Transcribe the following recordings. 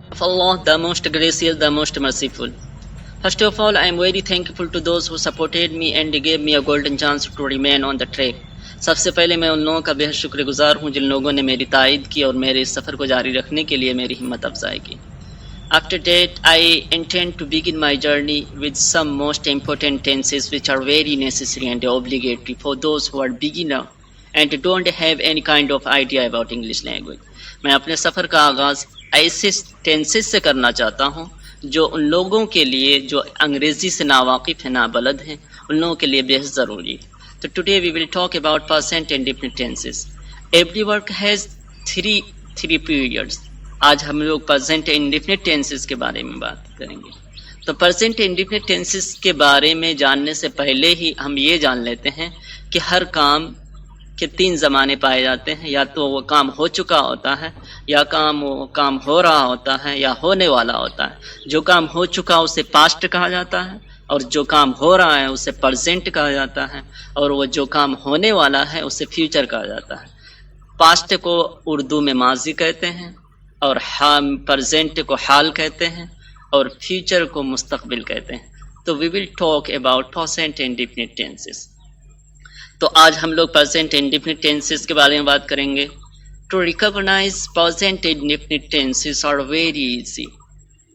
of Allah, the most gracious, the most merciful. First of all, I am very thankful to those who supported me and gave me a golden chance to remain on the track. سب سے پہلے میں ان لوگوں کا بے حد شکر گزار ہوں جن لوگوں نے میری تائید کی اور میرے اس سفر کو جاری رکھنے کے لیے میری ہمت افزائی کی. After that, I intend to begin my journey with some most important tenses which are very necessary and obligatory for those who are beginner and don't have any kind of idea about English language. میں اپنے سفر کا آغاز ایسے tenses سے کرنا چاہتا ہوں جو ان لوگوں کے لیے جو انگریزی سے ناواقف ہیں، نابلد ہیں، ان لوگوں کے لیے بے حد ضروری ہے. تو today we will talk about present indefinite tenses. Every work has three periods. آج ہم لوگ پرزینٹ انڈیفینٹ ٹینسز کے بارے میں بات کریں گے. تو پرزینٹ انڈیفینٹ ٹینسز کے بارے میں جاننے سے پہلے ہی ہم یہ جان لیتے ہیں کہ ہر کام کے 3 زمانے پائے جاتے ہیں. یا تو وہ کام ہو چکا ہوتا ہے، یا وہ کام ہو رہا ہوتا ہے، یا ہونے والا ہوتا ہے. جو کام ہو چکا اسے پاسٹ کہا جاتا ہے، اور جو کام ہو رہا ہے اسے پرزینٹ کہا جاتا ہے، اور وہ جو کام ہونے والا ہے اسے فیوچر کہا جاتا ہے. پاسٹ کو اردو میں ماضی کہتے ہیں، اور پرزینٹ کو حال کہتے ہیں، اور فیوچر کو مستقبل کہتے ہیں. تو we will talk about present indefinite tenses. تو آج ہم لوگ پرزینٹ انڈیفینٹ ٹینسز کے بارے میں بات کریں گے. To recognise present indefinite tenses are very easy.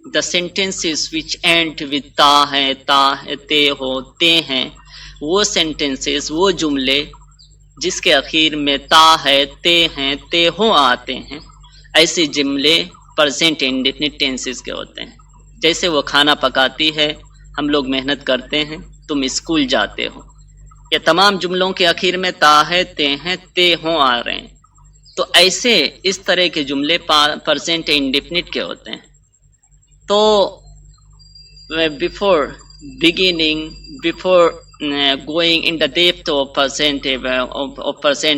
The sentences which end with تا ہے، تا ہے، تے ہو، تے ہیں، وہ سینٹینسز، وہ جملے جس کے اخیر میں تا ہے، تے ہیں، تے ہو آتے ہیں، ایسے جملے پرزینٹ انڈیفینٹ ٹینسز کے ہوتے ہیں. جیسے وہ کھانا پکاتی ہے، ہم لوگ محنت کرتے ہیں، تم اسکول جاتے ہو. یہ تمام جملوں کے اخیر میں تا ہے، تے ہیں، تے ہوں آ رہے ہیں. تو ایسے اس طرح کے جملے پرزینٹ انڈیفینٹ کے ہوتے ہیں. تو before going in the depth of present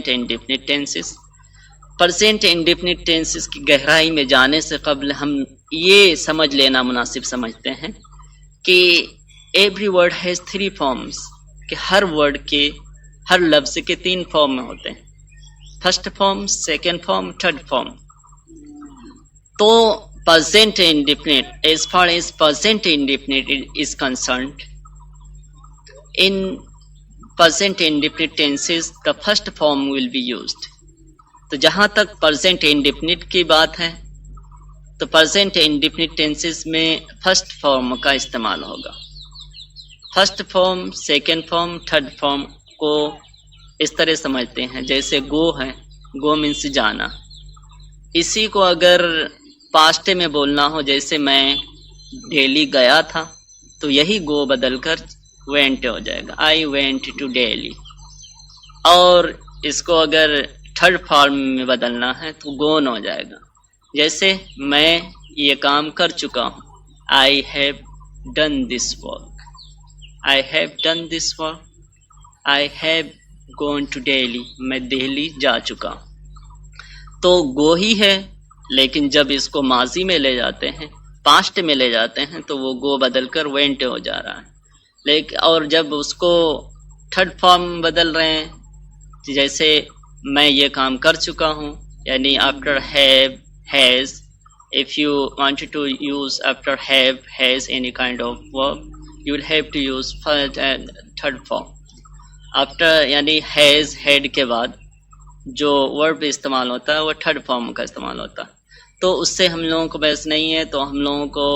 indefinite tenses, present indefinite tenses کی گہرائی میں جانے سے قبل ہم یہ سمجھ لینا مناسب سمجھتے ہیں کہ every word has 3 forms. کہ ہر ورڈ کے، ہر لفظ کے 3 فارم میں ہوتے ہیں. First form, second form, third form. تو present indefinite, as far as present indefinite is concerned, in present indefinite tenses the first form will be used. تو جہاں تک present indefinite کی بات ہے تو present indefinite tenses میں فرسٹ فارم کا استعمال ہوگا. First form, second form, third form کو اس طرح سمجھتے ہیں جیسے گو ہے، گو مینس جانا. اسی کو اگر پاسٹ میں بولنا ہو، جیسے میں دہلی گیا تھا، تو یہی گو بدل کر وینٹ ہو جائے گا، آئی وینٹ ٹو دہلی. اور اس کو اگر تھرڈ فارم میں بدلنا ہے تو گون ہو جائے گا. جیسے میں یہ کام کر چکا ہوں، I have done this work. I have done this work. I have gone to Delhi. میں دہلی جا چکا. تو گو ہی ہے، لیکن جب اس کو ماضی میں لے جاتے ہیں، پاسٹ میں لے جاتے ہیں، تو وہ گو بدل کر وینٹ ہو جا رہا ہے. لیکن اور جب اس کو تھرڈ فارم بدل رہے ہیں، جیسے میں یہ کام کر چکا ہوں، یعنی after have, has. If you wanted to use after have, has any kind of verb, you will have to use third form. After یعنی has, had کے بعد جو ورب استعمال ہوتا ہے وہ تھرڈ فارم کا استعمال ہوتا ہے. تو اس سے ہم لوگوں کو بحث نہیں ہے، تو ہم لوگوں کو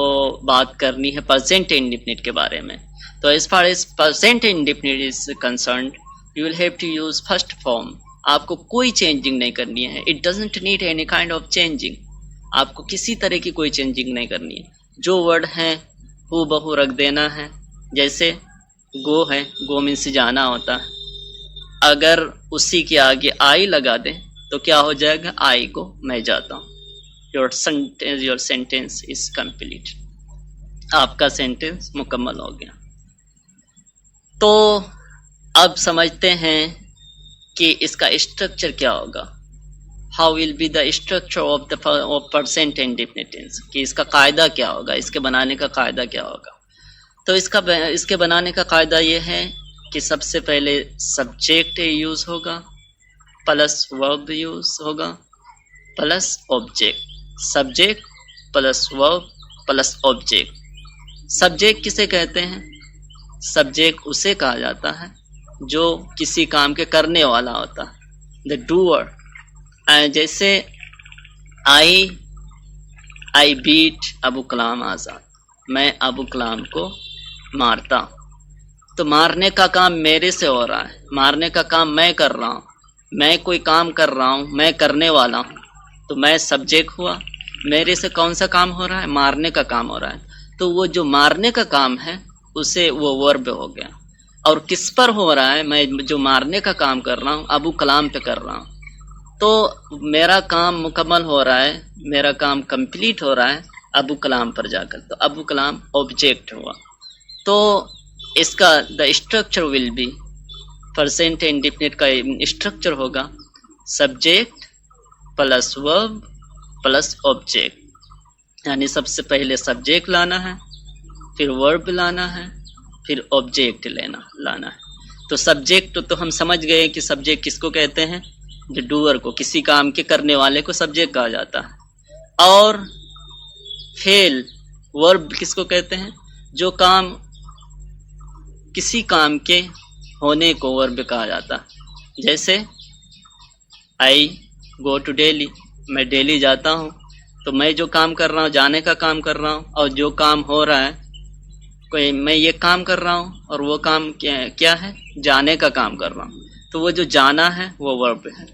بات کرنی ہے پرزینٹ انڈیفینٹ کے بارے میں. تو as far as present indefinite is concerned, you will have to use first form. آپ کو کوئی چینجنگ نہیں کرنی ہے. It doesn't need any kind of changing. آپ کو کسی طرح کی کوئی چینجنگ نہیں کرنی ہے. جو ورڈ ہیں ہو بہو رکھ دینا ہے. جیسے گو ہے، گو مینس جانا ہوتا ہے. اگر اسی کے آگے آئی لگا دیں تو کیا ہو جائے گا، آئی گو، میں جاتا ہوں. your sentence is complete. آپ کا سینٹینس مکمل ہو گیا. تو اب سمجھتے ہیں کہ اس کا اسٹرکچر کیا ہوگا. How will be the structure of the present indefinite tense. کہ اس کا قاعدہ کیا ہوگا، اس کے بنانے کا قاعدہ کیا ہوگا. تو اس کے بنانے کا قاعدہ یہ ہے کہ سب سے پہلے سبجیکٹ یوز ہوگا، پلس ورب یوز ہوگا، plus object. Subject plus verb plus object. Subject کسے کہتے ہیں؟ سبجیکٹ اسے کہا جاتا ہے جو کسی کام کے کرنے والا ہوتا ہے، دا ڈوور. جیسے آئی بیٹ ابو کلام آزاد، میں ابو کلام کو مارتا ہوں. تو مارنے کا کام میرے سے ہو رہا ہے، مارنے کا کام میں کر رہا ہوں، میں کوئی کام کر رہا ہوں، میں کرنے والا ہوں، تو میں سبجیکٹ ہوا. میرے سے کون سا کام ہو رہا ہے؟ مارنے کا کام ہو رہا ہے. تو وہ جو مارنے کا کام ہے اسے وہ ورب ہو گیا. اور کس پر ہو رہا ہے؟ میں جو مارنے کا کام کر رہا ہوں ابو کلام پہ کر رہا ہوں. تو میرا کام مکمل ہو رہا ہے، میرا کام کمپلیٹ ہو رہا ہے ابو کلام پر جا کر. تو ابو کلام آبجیکٹ ہوا. تو اس کا the structure will be, present indefinite کا اسٹرکچر ہوگا subject plus verb plus object. یعنی سب سے پہلے سبجیکٹ لانا ہے، پھر ورب لانا ہے، پھر آبجیکٹ لانا ہے. تو سبجیکٹ تو ہم سمجھ گئے کہ سبجیکٹ کس کو کہتے ہیں؟ جو ڈوور کو، کسی کام کے کرنے والے کو سبجیکٹ کہا جاتا ہے. اور فعل ورب کس کو کہتے ہیں؟ جو کام کسی کام کے ہونے کو ورب کہا جاتا ہے. جیسے آئی گو ٹو ڈیلی، میں ڈیلی جاتا ہوں. تو میں جو کام کر رہا ہوں جانے کا کام کر رہا ہوں، اور جو کام ہو رہا ہے کوئی، میں یہ کام کر رہا ہوں اور وہ کام کیا ہے؟ جانے کا کام کر رہا ہوں. تو وہ جو جانا ہے وہ ورب ہے،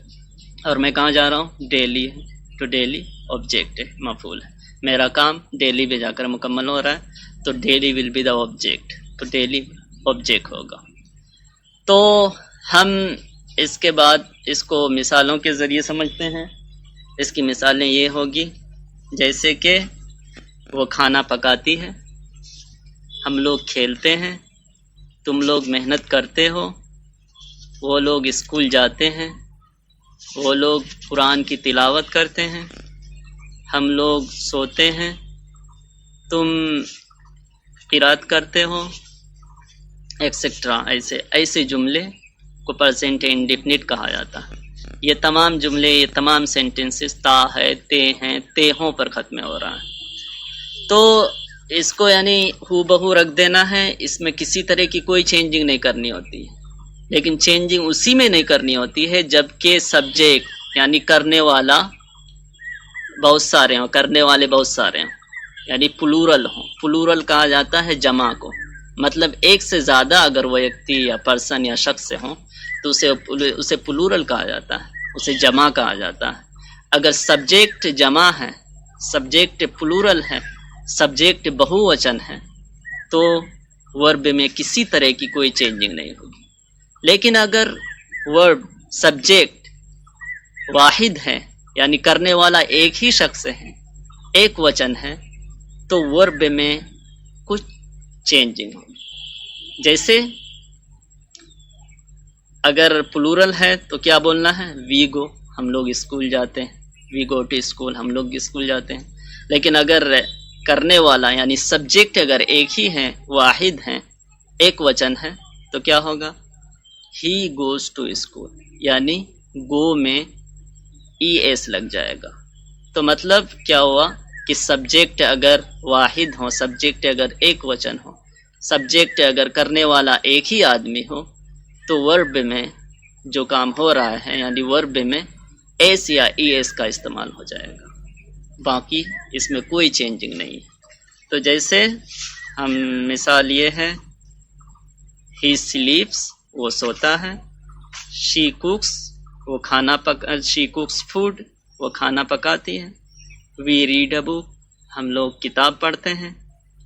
اور میں کہاں جا رہا ہوں؟ ڈیلی ہے. تو ڈیلی آبجیکٹ ہے، مفعول ہے. میرا کام ڈیلی پہ جا کر مکمل ہو رہا ہے، تو daily will be the object. تو ڈیلی آبجیکٹ ہوگا. تو ہم اس کے بعد اس کو مثالوں کے ذریعے سمجھتے ہیں. اس کی مثالیں یہ ہوگی جیسے کہ وہ کھانا پکاتی ہے، ہم لوگ کھیلتے ہیں، تم لوگ محنت کرتے ہو، وہ لوگ اسکول جاتے ہیں، وہ لوگ قرآن کی تلاوت کرتے ہیں، ہم لوگ سوتے ہیں، تم قرات کرتے ہو، ایکسیکٹرا. ایسے جملے کو پرزینٹ انڈیفینٹ کہا جاتا ہے. یہ تمام جملے، یہ تمام سینٹنسز تا ہے، تے ہیں، تے ہوں پر ختم ہو رہا ہے. تو اس کو یعنی ہو بہو رکھ دینا ہے، اس میں کسی طرح کی کوئی چینجنگ نہیں کرنی ہوتی ہے. لیکن چینجنگ اسی میں نہیں کرنی ہوتی ہے جب کہ سبجیکٹ یعنی کرنے والا بہت سارے ہوں، کرنے والے بہت سارے ہوں، یعنی پلورل ہوں. پلورل کہا جاتا ہے جمع کو، مطلب ایک سے زیادہ اگر وہ ویکتی یا پرسن یا شخص سے ہوں تو اسے پلورل کہا جاتا ہے، اسے جمع کہا جاتا ہے. اگر سبجیکٹ جمع ہے، سبجیکٹ پلورل ہے، سبجیکٹ بہو وچن ہے، تو ورب میں کسی طرح کی کوئی چینجنگ نہیں ہوگی. لیکن اگر ورب سبجیکٹ واحد ہے، یعنی کرنے والا ایک ہی شخص ہے، ایک وچن ہے، تو ورب میں کچھ چینجنگ ہوگی. جیسے اگر پلورل ہے تو کیا بولنا ہے؟ وی گو، ہم لوگ اسکول جاتے ہیں. وی گو ٹو اسکول، ہم لوگ اسکول جاتے ہیں. لیکن اگر کرنے والا یعنی سبجیکٹ اگر ایک ہی ہے، واحد ہے، ایک وچن ہے، تو کیا ہوگا؟ ہی گوز ٹو اسکول، یعنی گو میں ای ایس لگ جائے گا. تو مطلب کیا ہوا کہ سبجیکٹ اگر واحد ہو، سبجیکٹ اگر ایک وچن ہو، سبجیکٹ اگر کرنے والا ایک ہی آدمی ہو، تو ورب میں جو کام ہو رہا ہے یعنی ورب میں ایس یا ای ایس کا استعمال ہو جائے گا. باقی اس میں کوئی چینجنگ نہیں ہے. تو جیسے ہم مثال یہ ہے، ہی سلیپس، وہ سوتا ہے، شی کوکس، وہ شی کوکس فوڈ، وہ کھانا پکاتی ہے، وی ریڈ اے بک، ہم لوگ کتاب پڑھتے ہیں،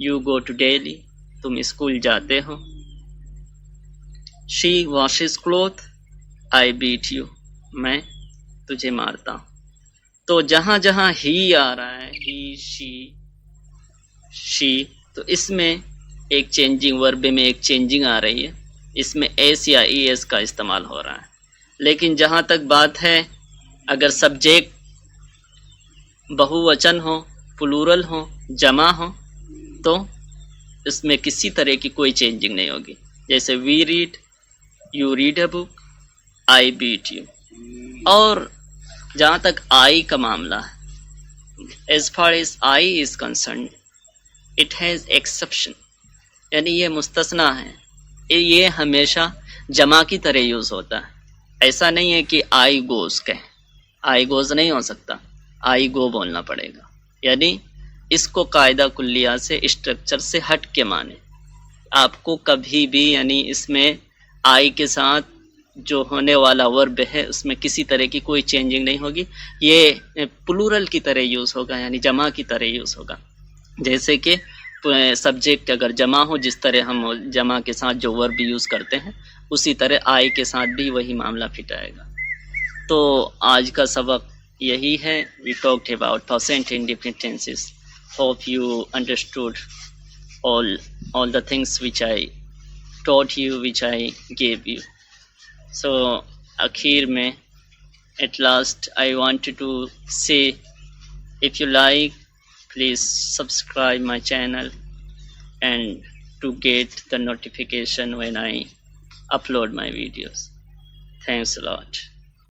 یو گو ٹو ڈیلی، تم اسکول جاتے ہو، she washes cloth, I beat you, میں تجھے مارتا ہوں. تو جہاں جہاں ہی آ رہا ہے، ہی، شی، تو اس میں ایک چینجنگ، ورب میں ایک چینجنگ آ رہی ہے، اس میں ایس یا ای ایس کا استعمال ہو رہا ہے. لیکن جہاں تک بات ہے اگر سبجیکٹ بہو وچن ہو، پلورل ہو، جمع ہو، تو اس میں کسی طرح کی کوئی چینجنگ نہیں ہوگی. جیسے we read, you read a book, I beat you. اور جہاں تک آئی کا معاملہ ہے، as far as I is concerned, it has exception. یعنی یہ مستثنا ہے، یہ ہمیشہ جمع کی طرح یوز ہوتا ہے. ایسا نہیں ہے کہ آئی گوز کہیں، آئی گوز نہیں ہو سکتا، آئی گو بولنا پڑے گا. یعنی اس کو قاعدہ کلیہ سے، اسٹرکچر سے ہٹ کے مانے. آپ کو کبھی بھی یعنی اس میں آئی کے ساتھ جو ہونے والا ورب ہے اس میں کسی طرح کی کوئی چینجنگ نہیں ہوگی. یہ پلورل کی طرح یوز ہوگا، یعنی جمع کی طرح یوز ہوگا. جیسے کہ سبجیکٹ اگر جمع ہو، جس طرح ہم جمع کے ساتھ جو ورب یوز کرتے ہیں اسی طرح آئی کے ساتھ بھی وہی معاملہ پھٹ آئے گا. تو آج کا سبق یہی ہے. We talked about present indefinite tenses. Hope you understood all the things which I taught you, which I gave you. So akhir mein, at last I wanted to say, if you like, please subscribe my channel and to get the notification when I upload my videos. Thanks a lot.